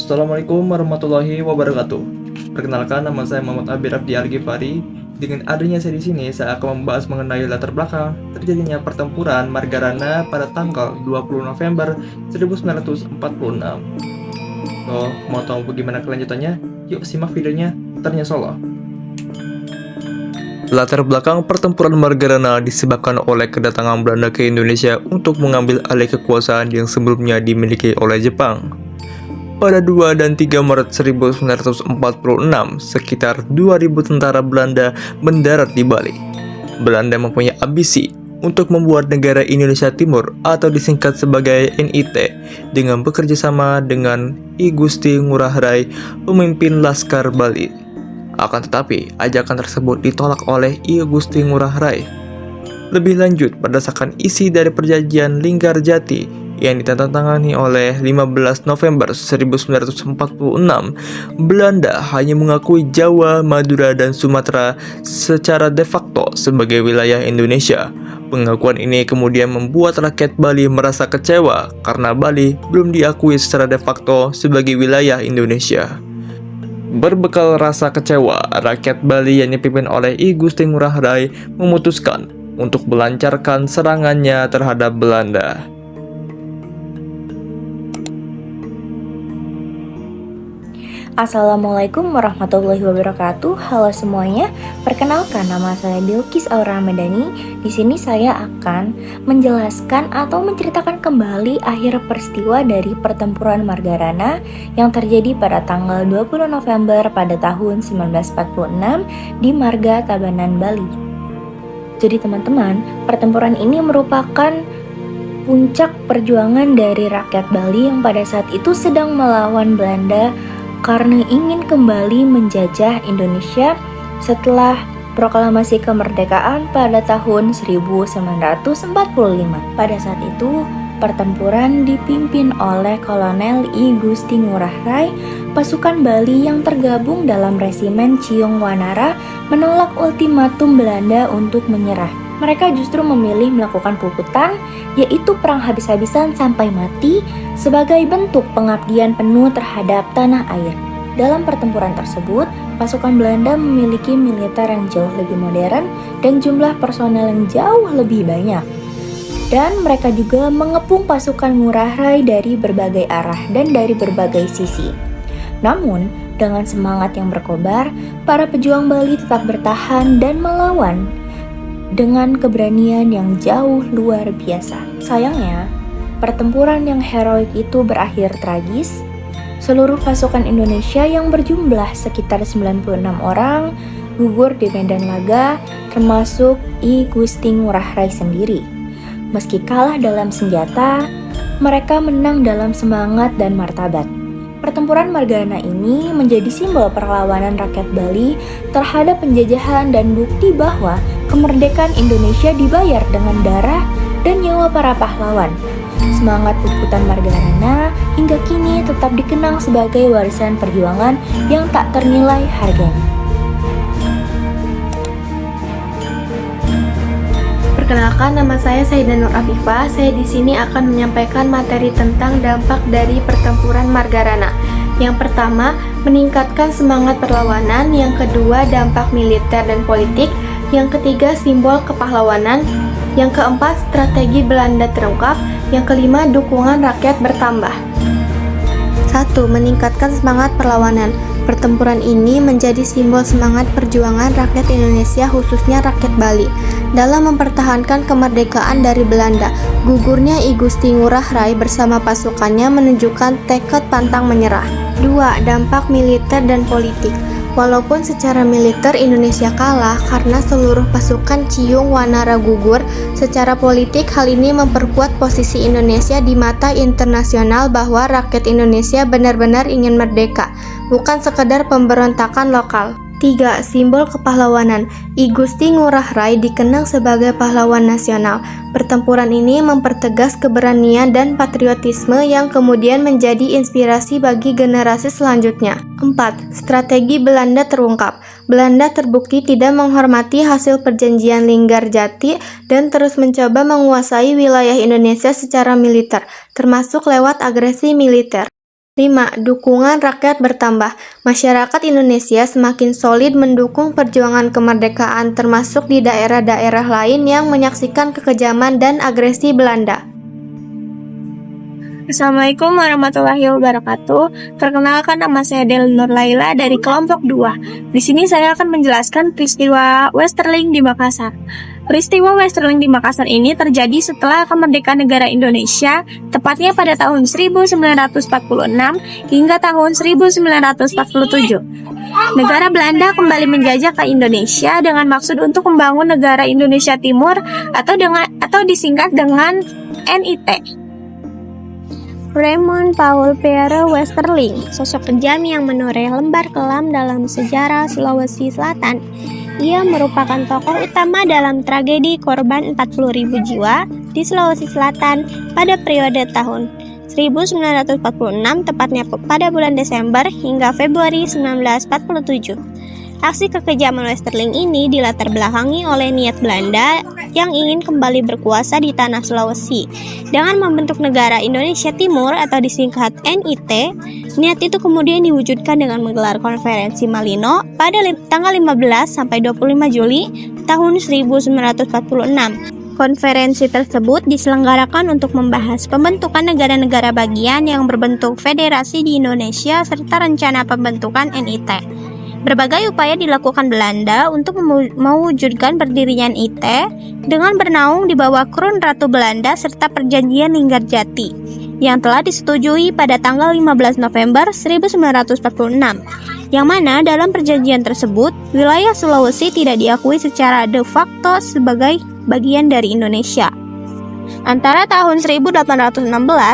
Assalamualaikum warahmatullahi wabarakatuh. Perkenalkan, nama saya Muhammad Abi Rafdi Al-Ghifari. Dengan adanya saya di sini, saya akan membahas mengenai latar belakang terjadinya pertempuran Margarana pada tanggal 20 November 1946. So, mau tahu bagaimana kelanjutannya? Yuk simak videonya, ternyata solo. Latar belakang pertempuran Margarana disebabkan oleh kedatangan Belanda ke Indonesia untuk mengambil alih kekuasaan yang sebelumnya dimiliki oleh Jepang. Pada 2 dan 3 Maret 1946, sekitar 2.000 tentara Belanda mendarat di Bali. Belanda mempunyai ambisi untuk membuat negara Indonesia Timur atau disingkat sebagai NIT dengan bekerja sama dengan I Gusti Ngurah Rai, pemimpin Laskar Bali. Akan tetapi, ajakan tersebut ditolak oleh I Gusti Ngurah Rai. Lebih lanjut, berdasarkan isi dari perjanjian Linggarjati yang ditandatangani oleh 15 November 1946, Belanda hanya mengakui Jawa, Madura, dan Sumatera secara de facto sebagai wilayah Indonesia. Pengakuan ini kemudian membuat rakyat Bali merasa kecewa karena Bali belum diakui secara de facto sebagai wilayah Indonesia. Berbekal rasa kecewa, rakyat Bali yang dipimpin oleh I Gusti Ngurah Rai memutuskan untuk melancarkan serangannya terhadap Belanda. Assalamualaikum warahmatullahi wabarakatuh. Halo semuanya, perkenalkan nama saya Bilqis Aura Medani. Di sini saya akan menjelaskan atau menceritakan kembali akhir peristiwa dari pertempuran Margarana yang terjadi pada tanggal 20 November pada tahun 1946 di Marga Tabanan, Bali. Jadi teman-teman, pertempuran ini merupakan puncak perjuangan dari rakyat Bali yang pada saat itu sedang melawan Belanda karena ingin kembali menjajah Indonesia setelah proklamasi kemerdekaan pada tahun 1945. Pada saat itu, pertempuran dipimpin oleh Kolonel I Gusti Ngurah Rai. Pasukan Bali yang tergabung dalam resimen Ciung Wanara menolak ultimatum Belanda untuk menyerah. Mereka justru memilih melakukan puputan, yaitu perang habis-habisan sampai mati, sebagai bentuk pengabdian penuh terhadap tanah air. Dalam pertempuran tersebut, pasukan Belanda memiliki militer yang jauh lebih modern dan jumlah personel yang jauh lebih banyak. Dan mereka juga mengepung pasukan Ngurah Rai dari berbagai arah dan dari berbagai sisi. Namun, dengan semangat yang berkobar, para pejuang Bali tetap bertahan dan melawan dengan keberanian yang jauh luar biasa. Sayangnya, pertempuran yang heroik itu berakhir tragis. Seluruh pasukan Indonesia yang berjumlah sekitar 96 orang gugur di medan laga, termasuk I Gusti Ngurah Rai sendiri. Meski kalah dalam senjata, mereka menang dalam semangat dan martabat. Pertempuran Margarana ini menjadi simbol perlawanan rakyat Bali terhadap penjajahan dan bukti bahwa kemerdekaan Indonesia dibayar dengan darah dan nyawa para pahlawan. Semangat puputan Margarana hingga kini tetap dikenang sebagai warisan perjuangan yang tak ternilai harganya. Perkenalkan, nama saya Sayyidah Nur Afifah. Saya di sini akan menyampaikan materi tentang dampak dari pertempuran Margarana. Yang pertama, meningkatkan semangat perlawanan. Yang kedua, dampak militer dan politik. Yang ketiga, simbol kepahlawanan. Yang keempat, strategi Belanda terungkap. Yang kelima, dukungan rakyat bertambah. 1. Meningkatkan semangat perlawanan. Pertempuran ini menjadi simbol semangat perjuangan rakyat Indonesia, khususnya rakyat Bali, dalam mempertahankan kemerdekaan dari Belanda. Gugurnya I Gusti Ngurah Rai bersama pasukannya menunjukkan tekad pantang menyerah. 2. Dampak militer dan politik. Walaupun secara militer Indonesia kalah karena seluruh pasukan Ciung Wanara gugur, secara politik hal ini memperkuat posisi Indonesia di mata internasional bahwa rakyat Indonesia benar-benar ingin merdeka, bukan sekedar pemberontakan lokal. 3. Simbol kepahlawanan. I Gusti Ngurah Rai dikenang sebagai pahlawan nasional. Pertempuran ini mempertegas keberanian dan patriotisme yang kemudian menjadi inspirasi bagi generasi selanjutnya. 4. Strategi Belanda terungkap. Belanda terbukti tidak menghormati hasil perjanjian Linggarjati dan terus mencoba menguasai wilayah Indonesia secara militer, termasuk lewat agresi militer. 5. Dukungan rakyat bertambah. Masyarakat Indonesia semakin solid mendukung perjuangan kemerdekaan termasuk di daerah-daerah lain yang menyaksikan kekejaman dan agresi Belanda. Assalamualaikum warahmatullahi wabarakatuh. Perkenalkan, nama saya Del Nur Laila dari kelompok 2. Di sini saya akan menjelaskan peristiwa Westerling di Makassar. Peristiwa Westerling di Makassar ini terjadi setelah kemerdekaan negara Indonesia, tepatnya pada tahun 1946 hingga tahun 1947. Negara Belanda kembali menjajah ke Indonesia dengan maksud untuk membangun negara Indonesia Timur atau disingkat dengan NIT. Raymond Paul Pierre Westerling, sosok kejam yang menoreh lembar kelam dalam sejarah Sulawesi Selatan. Ia merupakan tokoh utama dalam tragedi korban 40.000 jiwa di Sulawesi Selatan pada periode tahun 1946, tepatnya pada bulan Desember hingga Februari 1947. Aksi kekejaman Westerling ini dilatar belakangi oleh niat Belanda yang ingin kembali berkuasa di tanah Sulawesi. Dengan membentuk negara Indonesia Timur atau disingkat NIT, niat itu kemudian diwujudkan dengan menggelar konferensi Malino pada tanggal 15 sampai 25 Juli tahun 1946. Konferensi tersebut diselenggarakan untuk membahas pembentukan negara-negara bagian yang berbentuk federasi di Indonesia serta rencana pembentukan NIT. Berbagai upaya dilakukan Belanda untuk mewujudkan berdirinya NIT dengan bernaung di bawah Kroon Ratu Belanda serta perjanjian Linggarjati yang telah disetujui pada tanggal 15 November 1946, yang mana dalam perjanjian tersebut wilayah Sulawesi tidak diakui secara de facto sebagai bagian dari Indonesia. Antara tahun 1816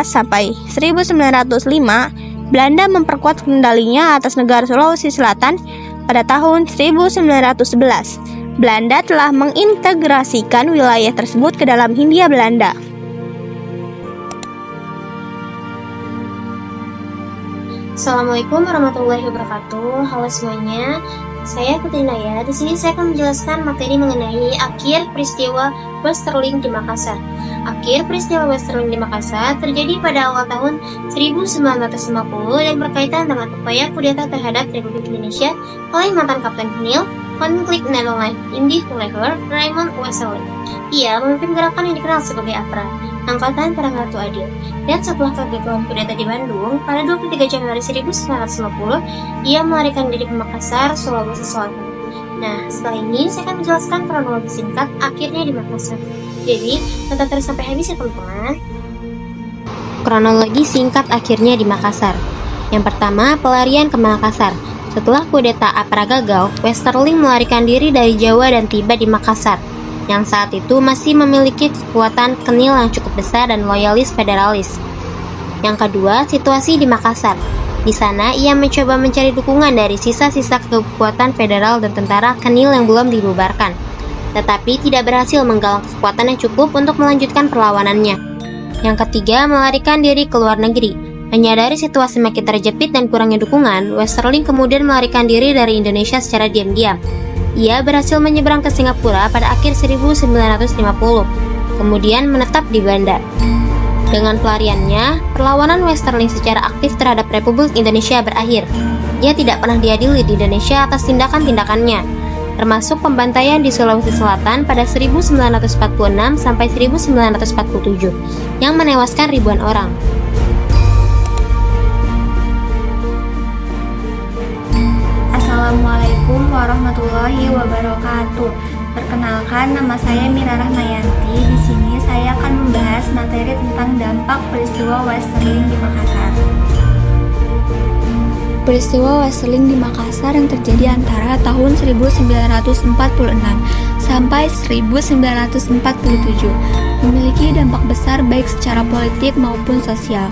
sampai 1905, Belanda memperkuat kendalinya atas negara Sulawesi Selatan. Pada tahun 1911, Belanda telah mengintegrasikan wilayah tersebut ke dalam Hindia Belanda. Assalamualaikum warahmatullahi wabarakatuh. Halo semuanya, saya Putri Naya. Di sini saya akan menjelaskan materi mengenai akhir peristiwa Westerling di Makassar. Akhir peristiwa Westerling di Makassar terjadi pada awal tahun 1950 dan berkaitan dengan upaya kudeta terhadap Republik Indonesia oleh mantan Kapten Nil, konflik Nederland Indie Leger, Raymond Westerling. Ia memimpin gerakan yang dikenal sebagai APRA, Angkatan Perang Ratu Adil. Dan setelah kegagalan kudeta di Bandung, pada 23 Januari 1950, ia melarikan diri ke Makassar, Sulawesi Selatan. Nah, setelah ini saya akan menjelaskan kronologi singkat akhirnya di Makassar. Jadi, tetap terus sampai habis ya teman-teman. Kronologi singkat akhirnya di Makassar. Yang pertama, pelarian ke Makassar. Setelah kudeta APRA gagal, Westerling melarikan diri dari Jawa dan tiba di Makassar, yang saat itu masih memiliki kekuatan kenil yang cukup besar dan loyalis federalis. Yang kedua, situasi di Makassar. Di sana, ia mencoba mencari dukungan dari sisa-sisa kekuatan federal dan tentara kenil yang belum dibubarkan, tetapi tidak berhasil menggalang kekuatan yang cukup untuk melanjutkan perlawanannya. Yang ketiga, melarikan diri ke luar negeri. Menyadari situasi makin terjepit dan kurangnya dukungan, Westerling kemudian melarikan diri dari Indonesia secara diam-diam. Ia berhasil menyeberang ke Singapura pada akhir 1950, kemudian menetap di Banda. Dengan pelariannya, perlawanan Westerling secara aktif terhadap Republik Indonesia berakhir. Ia tidak pernah diadili di Indonesia atas tindakan-tindakannya, termasuk pembantaian di Sulawesi Selatan pada 1946 sampai 1947, yang menewaskan ribuan orang. Assalamualaikum warahmatullahi wabarakatuh. Perkenalkan, nama saya Mira Rahmayanti. Di sini saya akan membahas materi tentang dampak peristiwa Westerling di Makassar. Peristiwa Westerling di Makassar yang terjadi antara tahun 1946 sampai 1947 memiliki dampak besar baik secara politik maupun sosial.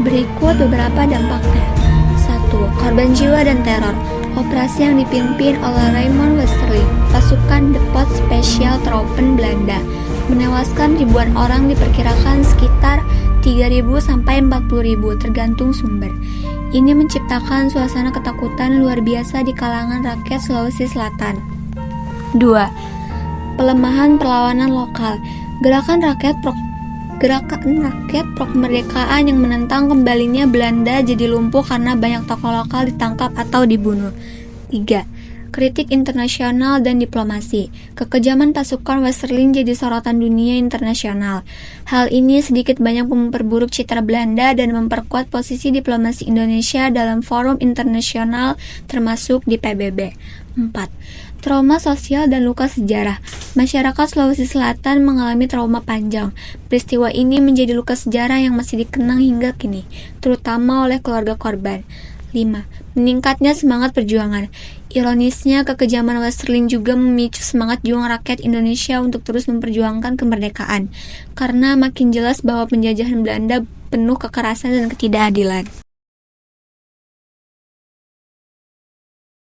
Berikut beberapa dampaknya. 1. Korban jiwa dan teror. Operasi yang dipimpin oleh Raymond Westerling, pasukan Depot Special Troepen Belanda, menewaskan ribuan orang, diperkirakan sekitar 3.000 sampai 40.000 tergantung sumber. Ini menciptakan suasana ketakutan luar biasa di kalangan rakyat Sulawesi Selatan. 2. Pelemahan perlawanan lokal. Gerakan rakyat Gerakan rakyat pro kemerdekaan yang menentang kembalinya Belanda jadi lumpuh karena banyak tokoh lokal ditangkap atau dibunuh. 3. Kritik internasional dan diplomasi. Kekejaman pasukan Westerling jadi sorotan dunia internasional. Hal ini sedikit banyak memperburuk citra Belanda dan memperkuat posisi diplomasi Indonesia dalam forum internasional termasuk di PBB. 4. Trauma sosial dan luka sejarah. Masyarakat Sulawesi Selatan mengalami trauma panjang. Peristiwa ini menjadi luka sejarah yang masih dikenang hingga kini, terutama oleh keluarga korban. 5. Meningkatnya semangat perjuangan. Ironisnya, kekejaman Westerling juga memicu semangat juang rakyat Indonesia untuk terus memperjuangkan kemerdekaan, karena makin jelas bahwa penjajahan Belanda penuh kekerasan dan ketidakadilan.